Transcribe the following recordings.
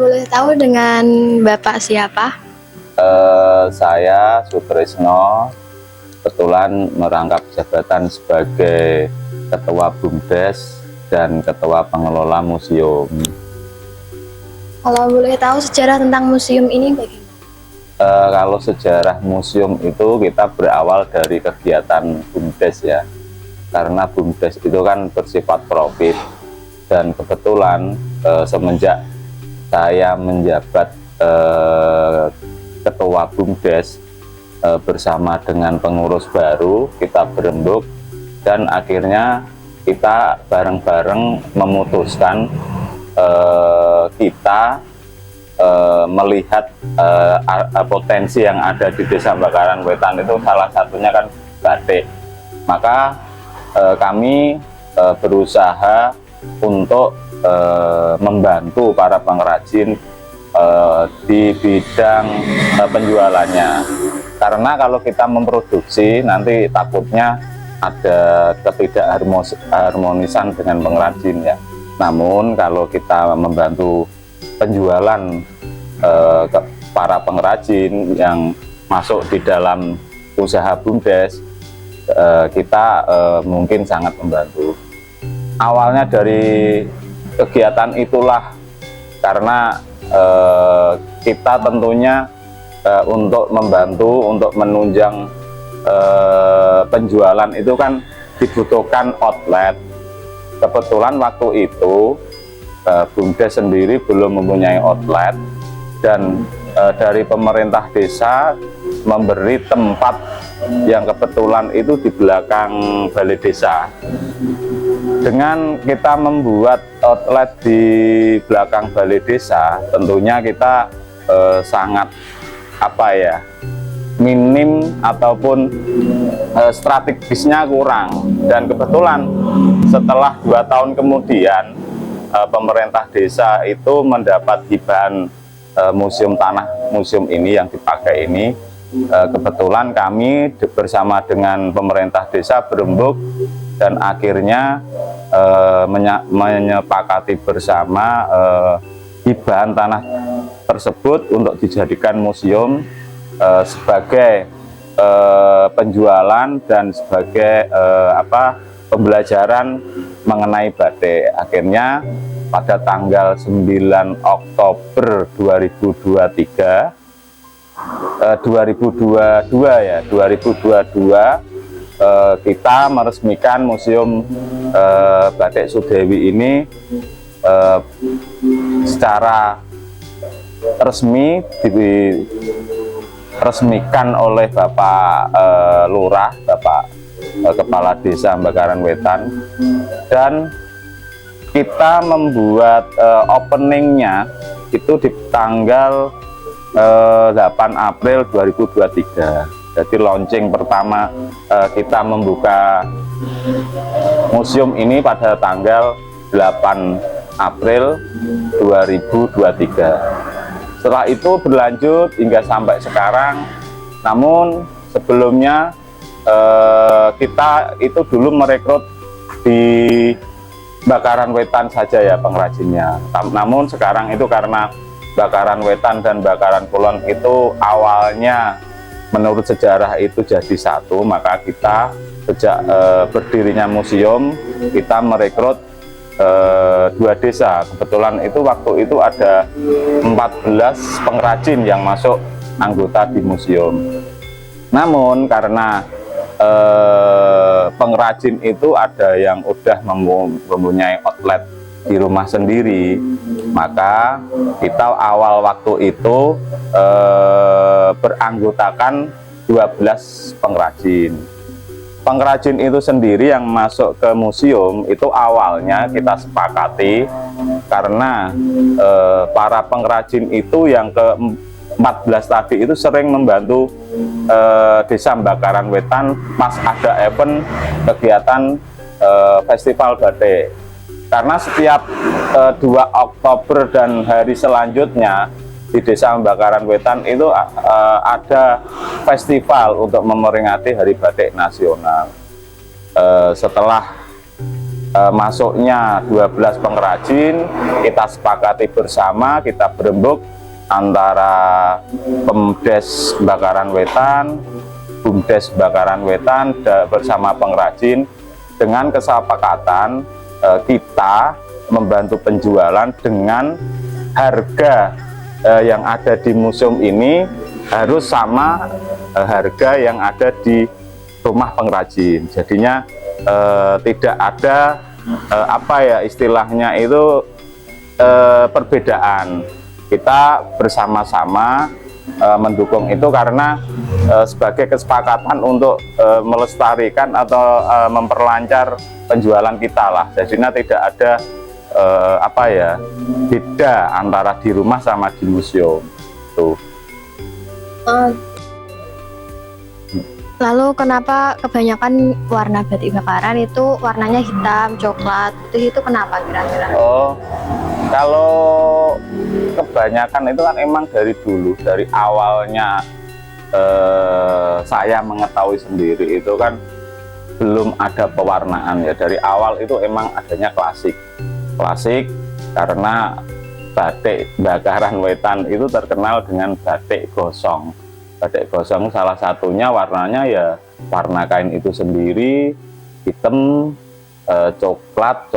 boleh tahu dengan Bapak siapa? Saya Sutrisno, kebetulan merangkap jabatan sebagai Ketua BUMDes dan Ketua Pengelola Museum. Kalau boleh tahu sejarah tentang museum ini bagaimana? Kalau sejarah museum itu kita berawal dari kegiatan BUMDes ya, karena BUMDes itu kan bersifat profit, dan kebetulan semenjak saya menjabat Ketua BUMDes bersama dengan pengurus baru, kita berembuk dan akhirnya kita bareng-bareng memutuskan kita melihat potensi yang ada di Desa Bakaran Wetan, itu salah satunya kan batik. Maka kami berusaha untuk membantu para pengrajin di bidang penjualannya, karena kalau kita memproduksi nanti takutnya ada ketidakharmonisan dengan pengrajin ya. Namun kalau kita membantu penjualan ke para pengrajin yang masuk di dalam usaha BUMDes, kita mungkin sangat membantu. Awalnya dari kegiatan itulah, karena kita tentunya untuk membantu, untuk menunjang penjualan itu kan dibutuhkan outlet. Kebetulan waktu itu BUMDes sendiri belum mempunyai outlet, dan dari pemerintah desa memberi tempat yang kebetulan itu di belakang balai desa. Dengan kita membuat outlet di belakang balai desa, tentunya kita sangat minim ataupun strategisnya kurang. Dan kebetulan setelah 2 tahun kemudian pemerintah desa itu mendapat hibahan museum ini yang dipakai ini. Kebetulan kami bersama dengan pemerintah desa berembuk dan akhirnya menyepakati bersama hibahan tanah tersebut untuk dijadikan museum sebagai penjualan dan sebagai pembelajaran mengenai batik. Akhirnya pada tanggal 9 Oktober 2022 kita meresmikan Museum Batik Sudewi ini secara resmi, diresmikan oleh Bapak Lurah, Bapak Kepala Desa Bakaran Wetan, dan kita membuat openingnya itu di tanggal 8 April 2023. Jadi launching pertama kita membuka museum ini pada tanggal 8 April 2023. Setelah itu berlanjut hingga sampai sekarang. Namun sebelumnya kita itu dulu merekrut di Bakaran Wetan saja ya pengrajinnya. Namun sekarang itu karena Bakaran Wetan dan Bakaran Kulon itu awalnya menurut sejarah itu jadi satu, maka kita sejak berdirinya museum kita merekrut 2 desa. Kebetulan itu waktu itu ada 14 pengrajin yang masuk anggota di museum. Namun karena pengrajin itu ada yang udah mempunyai outlet di rumah sendiri, maka kita awal waktu itu beranggotakan 12 pengrajin. Pengrajin itu sendiri yang masuk ke museum itu awalnya kita sepakati karena para pengrajin itu yang ke-14 tadi itu sering membantu Desa Bakaran Wetan pas ada event kegiatan festival batik. Karena setiap 2 Oktober dan hari selanjutnya di Desa Bakaran Wetan itu ada festival untuk memperingati Hari Batik Nasional. Setelah masuknya 12 pengrajin, kita sepakati bersama, kita berembuk antara Pemdes Bakaran Wetan, Bumdes Bakaran Wetan bersama pengrajin, dengan kesepakatan kita membantu penjualan dengan harga yang ada di museum ini harus sama harga yang ada di rumah pengrajin. Jadinya tidak ada apa ya istilahnya itu perbedaan. Kita bersama-sama mendukung itu karena sebagai kesepakatan untuk melestarikan atau memperlancar penjualan kita lah. Jadinya tidak ada apa ya beda antara di rumah sama di museum tuh. Lalu kenapa kebanyakan warna batik bakaran itu warnanya hitam, coklat? Itu kenapa kira-kira? Oh, kalau kebanyakan itu kan emang dari dulu, dari awalnya saya mengetahui sendiri itu kan belum ada pewarnaan ya. Dari awal itu emang adanya klasik karena batik Bakaran Wetan itu terkenal dengan batik gosong. Batik gosong salah satunya warnanya ya warna kain itu sendiri, hitam, coklat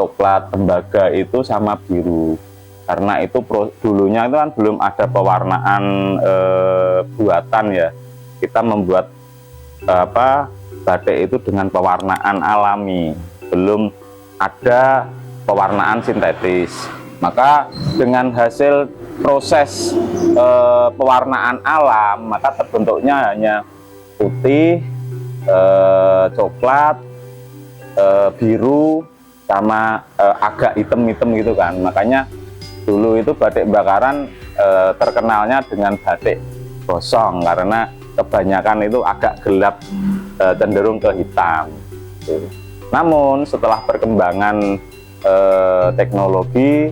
tembaga itu sama biru. Karena itu dulunya itu kan belum ada pewarnaan buatan ya. Kita membuat batik itu dengan pewarnaan alami, belum ada pewarnaan sintetis. Maka dengan hasil proses pewarnaan alam, maka terbentuknya hanya putih, coklat, biru, sama agak hitam-hitam gitu kan. Makanya dulu itu batik Bakaran terkenalnya dengan batik gosong karena kebanyakan itu agak gelap, cenderung ke hitam. Namun setelah perkembangan teknologi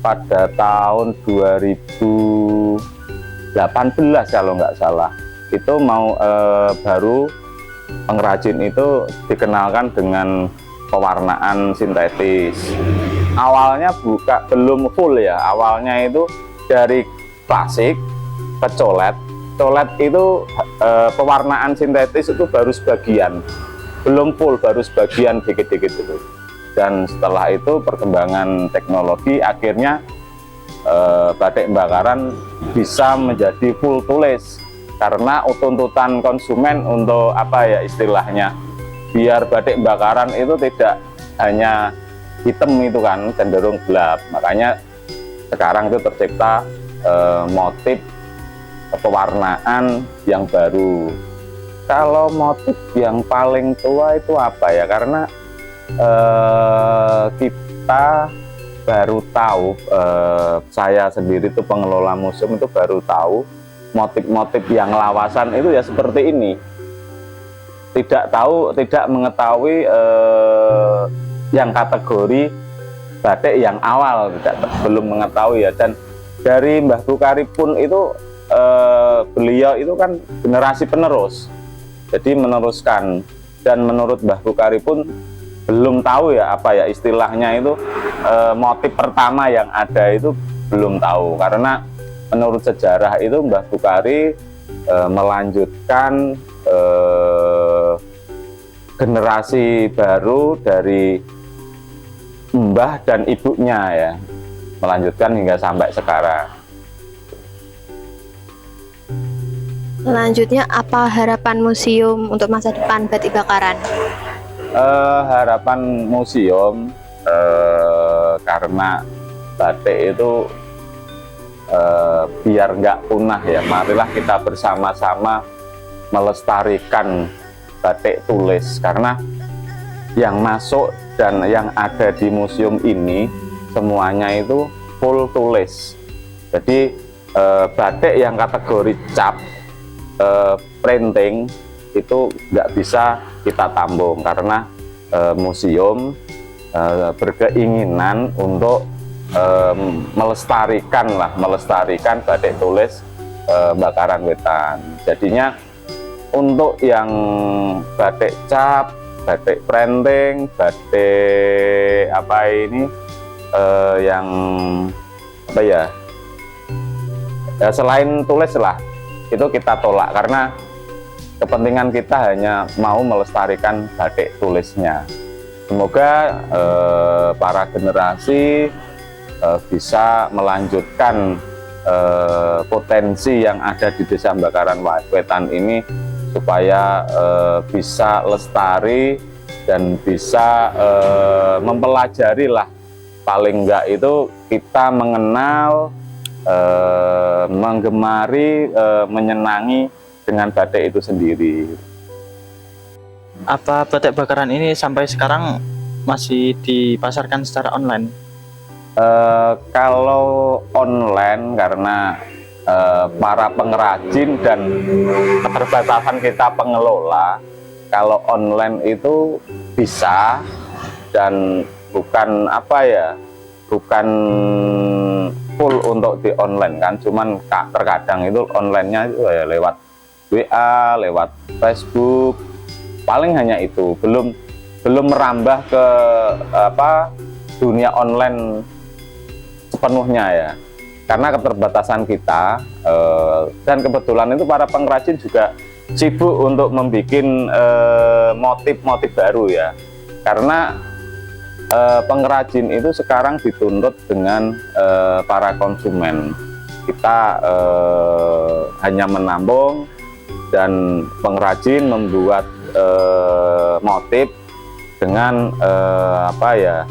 pada tahun 2018 kalau nggak salah itu baru pengrajin itu dikenalkan dengan pewarnaan sintetis. Awalnya belum full ya, awalnya itu dari klasik ke colet itu pewarnaan sintetis itu baru sebagian, belum full, baru sebagian dikit-dikit itu. Dan setelah itu perkembangan teknologi akhirnya batik Bakaran bisa menjadi full tulis karena tuntutan konsumen untuk apa ya istilahnya biar batik Bakaran itu tidak hanya hitam itu kan, cenderung gelap. Makanya sekarang itu tercipta motif pewarnaan yang baru. Kalau motif yang paling tua itu apa ya, karena kita baru tahu, saya sendiri itu pengelola museum itu baru tahu motif-motif yang lawasan itu ya seperti ini. Tidak mengetahui yang kategori batik yang awal, belum mengetahui ya. Dan dari Mbah Bukhari pun itu beliau itu kan generasi penerus, jadi meneruskan. Dan menurut Mbah Bukhari pun belum tahu ya apa ya istilahnya itu motif pertama yang ada itu belum tahu, karena menurut sejarah itu Mbah Bukhari melanjutkan generasi baru dari mbah dan ibunya ya, melanjutkan hingga sampai sekarang. Selanjutnya apa harapan museum untuk masa depan batik Bakaran? Harapan museum karena batik itu biar nggak punah ya, marilah kita bersama-sama melestarikan batik tulis, karena yang masuk dan yang ada di museum ini semuanya itu full tulis. Jadi batik yang kategori cap, printing itu nggak bisa kita tambung, karena museum berkeinginan untuk melestarikan batik tulis Bakaran Wetan. Jadinya untuk yang batik cap, batik printing, batik apa ini yang apa ya, selain tulis lah, itu kita tolak karena kepentingan kita hanya mau melestarikan batik tulisnya. Semoga para generasi bisa melanjutkan potensi yang ada di Desa Bakaran Wetan ini supaya bisa lestari dan bisa mempelajari lah, paling enggak itu kita mengenal, menggemari, menyenangi dengan batik itu sendiri. Apa batik bakaran ini sampai sekarang masih dipasarkan secara online? Kalau online karena para pengrajin dan keterbatasan kita pengelola, kalau online itu bisa dan bukan apa ya, bukan full untuk di online kan, cuman terkadang itu onlinenya itu ya lewat WA, lewat Facebook, paling hanya itu, belum merambah ke apa dunia online sepenuhnya ya, karena keterbatasan kita, dan kebetulan itu para pengrajin juga sibuk untuk membuat motif-motif baru ya, karena pengrajin itu sekarang dituntut dengan para konsumen. Kita hanya menampung dan pengrajin membuat motif dengan apa ya,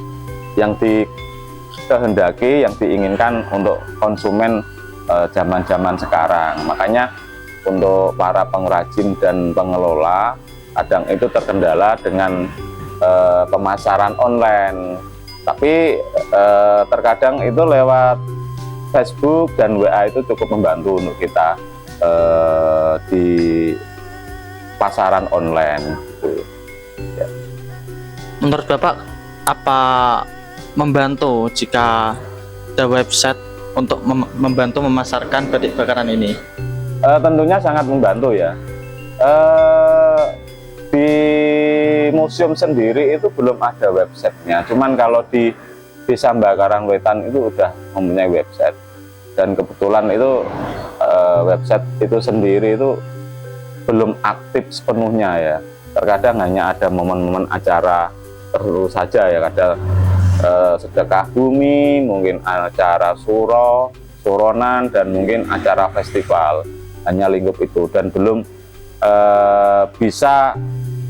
yang dikehendaki, yang diinginkan untuk konsumen zaman-zaman sekarang. Makanya untuk para pengrajin dan pengelola kadang itu terkendala dengan pemasaran online, tapi terkadang itu lewat Facebook dan WA itu cukup membantu untuk kita di pasaran online gitu. Ya. Menurut Bapak, apa membantu jika ada website untuk membantu memasarkan batik bakaran ini? Tentunya sangat membantu ya. Di museum sendiri itu belum ada websitenya, cuman kalau di Desa Bakaran Wetan itu udah mempunyai website, dan kebetulan itu website itu sendiri itu belum aktif sepenuhnya ya. Terkadang hanya ada momen-momen acara tertentu saja ya, ada sedekah bumi, mungkin acara suronan, dan mungkin acara festival, hanya lingkup itu, dan belum bisa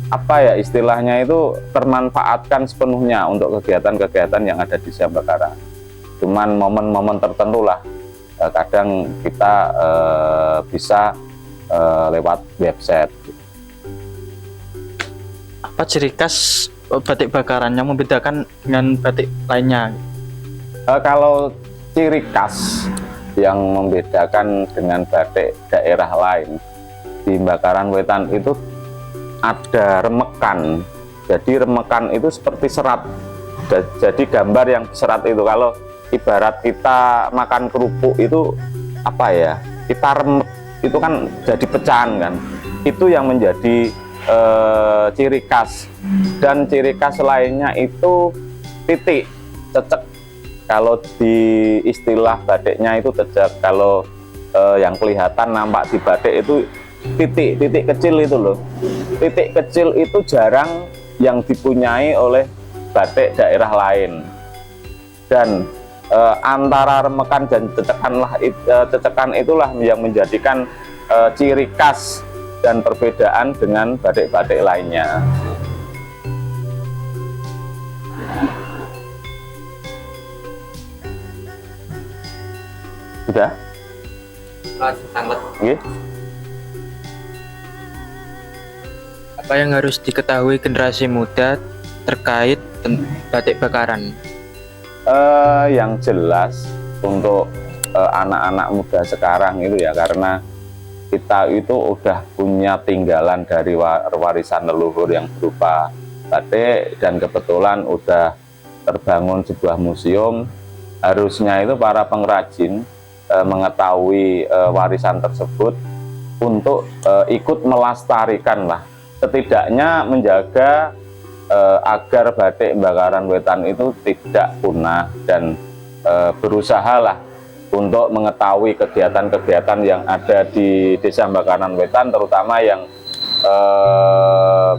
apa ya istilahnya itu termanfaatkan sepenuhnya untuk kegiatan-kegiatan yang ada di Desa Bakaran. Cuman momen-momen tertentu lah kadang kita bisa lewat website. Apa ciri khas batik bakaran yang membedakan dengan batik lainnya? Kalau ciri khas yang membedakan dengan batik daerah lain di Bakaran Wetan itu ada remekan. Jadi remekan itu seperti serat. Jadi gambar yang serat itu, kalau ibarat kita makan kerupuk itu apa ya, kita remek itu kan jadi pecahan kan. Itu yang menjadi ciri khas. Dan ciri khas lainnya itu titik, cecek. Kalau di istilah batiknya itu cecek. Kalau yang kelihatan nampak di batik itu titik kecil itu loh. Titik kecil itu jarang yang dipunyai oleh batik daerah lain. Dan antara remekan dan cecekan itulah yang menjadikan ciri khas dan perbedaan dengan batik-batik lainnya. Sudah? Oke. Apa yang harus diketahui generasi muda terkait batik bakaran? Yang jelas untuk anak-anak muda sekarang itu ya, karena kita itu udah punya tinggalan dari warisan leluhur yang berupa batik, dan kebetulan udah terbangun sebuah museum. Harusnya itu para pengrajin mengetahui warisan tersebut untuk ikut melestarikan lah, setidaknya menjaga agar batik Bakaran Wetan itu tidak punah, dan berusahalah untuk mengetahui kegiatan-kegiatan yang ada di Desa Bakaran Wetan, terutama yang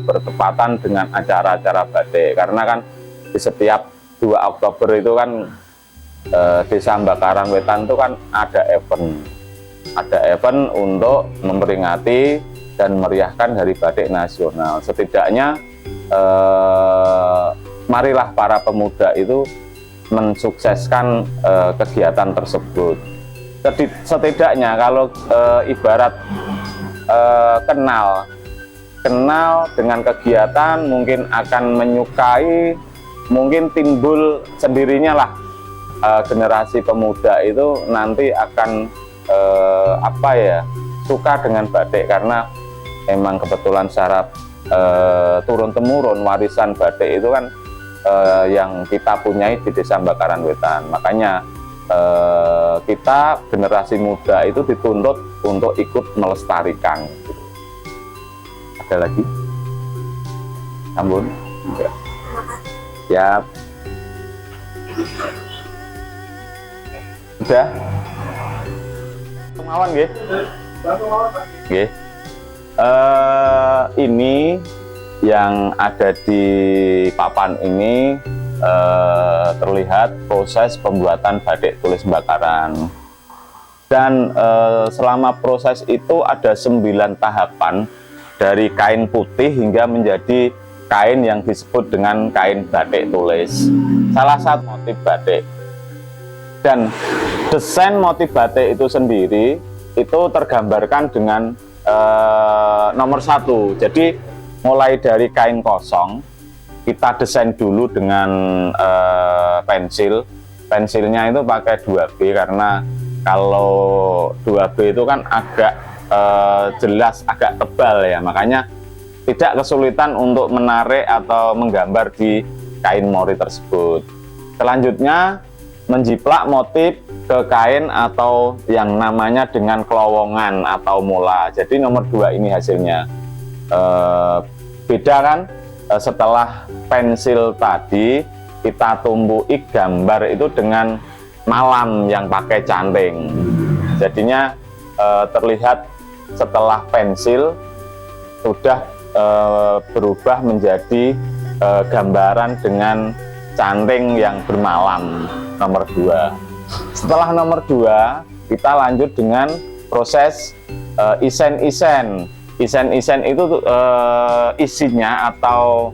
bertepatan dengan acara-acara batik. Karena kan di setiap 2 Oktober itu kan Desa Bakaran Wetan itu kan ada event untuk memperingati dan meriahkan Hari Batik Nasional. Setidaknya marilah para pemuda itu mensukseskan kegiatan tersebut. Setidaknya kalau ibarat kenal dengan kegiatan, mungkin akan menyukai, mungkin timbul sendirinya lah generasi pemuda itu nanti akan suka dengan batik, karena emang kebetulan secara turun-temurun warisan batik itu kan yang kita punyai di Desa Bakaran Wetan. Makanya kita generasi muda itu dituntut untuk ikut melestarikan. Ada lagi? Sambun? Siap. Sudah? Kemauan nggih? Nggih. Ini yang ada di papan ini terlihat proses pembuatan batik tulis Bakaran, dan selama proses itu ada 9 tahapan, dari kain putih hingga menjadi kain yang disebut dengan kain batik tulis, salah satu motif batik. Dan desain motif batik itu sendiri itu tergambarkan dengan nomor 1. Jadi mulai dari kain kosong kita desain dulu dengan pensilnya itu pakai 2B, karena kalau 2B itu kan agak jelas, agak tebal ya, makanya tidak kesulitan untuk menarik atau menggambar di kain mori tersebut. Selanjutnya menjiplak motif ke kain atau yang namanya dengan kelowongan atau mola. Jadi nomor 2 ini hasilnya. Beda kan, setelah pensil tadi kita tumbuhi gambar itu dengan malam yang pakai canting. Jadinya terlihat setelah pensil sudah berubah menjadi gambaran dengan canting yang bermalam, nomor 2. Setelah nomor 2 kita lanjut dengan proses isen-isen. Isen-isen itu isinya atau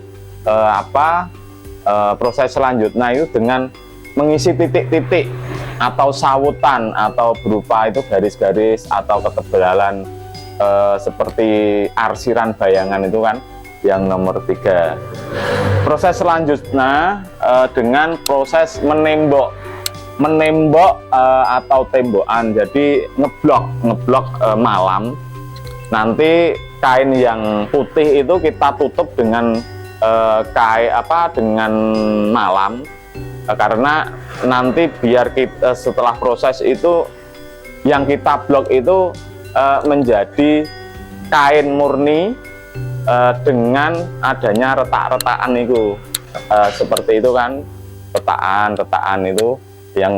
proses selanjutnya itu dengan mengisi titik-titik atau sawutan, atau berupa itu garis-garis atau ketebalan seperti arsiran bayangan itu kan yang nomor 3. Proses selanjutnya dengan proses menembok atau tembokan. Jadi ngeblok malam. Nanti kain yang putih itu kita tutup dengan dengan malam, karena nanti biar kita setelah proses itu yang kita blok itu menjadi kain murni dengan adanya retak-retakan itu, seperti itu kan, retakan itu yang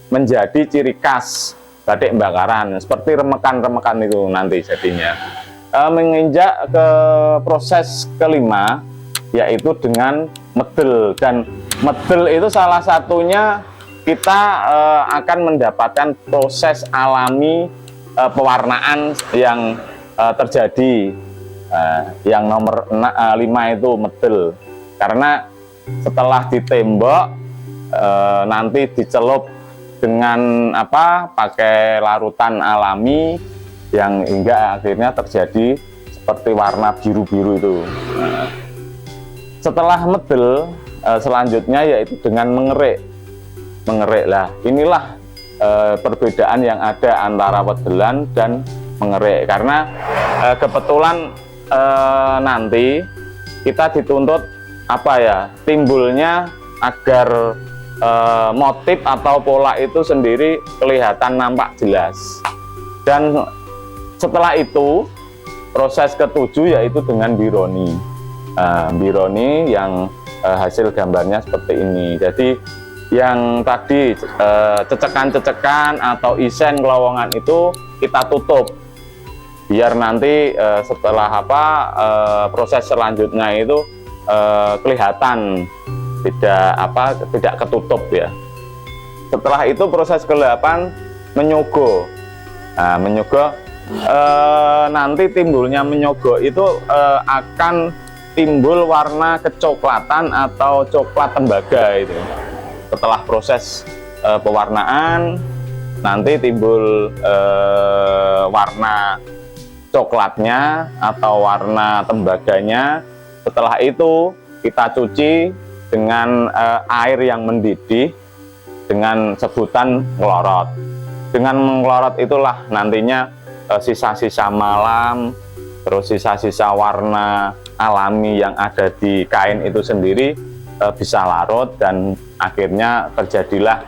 menjadi ciri khas batik Bakaran, seperti remekan-remekan itu nanti jadinya. Menginjak ke proses kelima, yaitu dengan medel. Dan medel itu salah satunya kita akan mendapatkan proses alami pewarnaan yang terjadi. Yang nomor 5 itu medel, karena setelah ditembok nanti dicelup dengan pakai larutan alami yang hingga akhirnya terjadi seperti warna biru-biru itu. Setelah medel, selanjutnya yaitu dengan mengerik lah. Inilah perbedaan yang ada antara wedelan dan mengerik, karena kebetulan nanti kita dituntut timbulnya agar motif atau pola itu sendiri kelihatan nampak jelas. Dan setelah itu proses ketujuh yaitu dengan bironi. Bironi yang hasil gambarnya seperti ini. Jadi yang tadi cecekan-cecekan atau isen kelowongan itu kita tutup biar nanti setelah proses selanjutnya itu kelihatan tidak ketutup ya. Setelah itu proses ke-8 menyogo. Menyogo nanti timbulnya menyogo itu akan timbul warna kecoklatan atau coklat tembaga itu. Setelah proses pewarnaan nanti timbul warna coklatnya atau warna tembaganya. Setelah itu kita cuci dengan air yang mendidih dengan sebutan ngelorot. Dengan mengelorot itulah nantinya sisa-sisa malam, terus sisa-sisa warna alami yang ada di kain itu sendiri bisa larut dan akhirnya terjadilah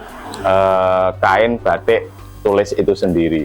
kain batik tulis itu sendiri.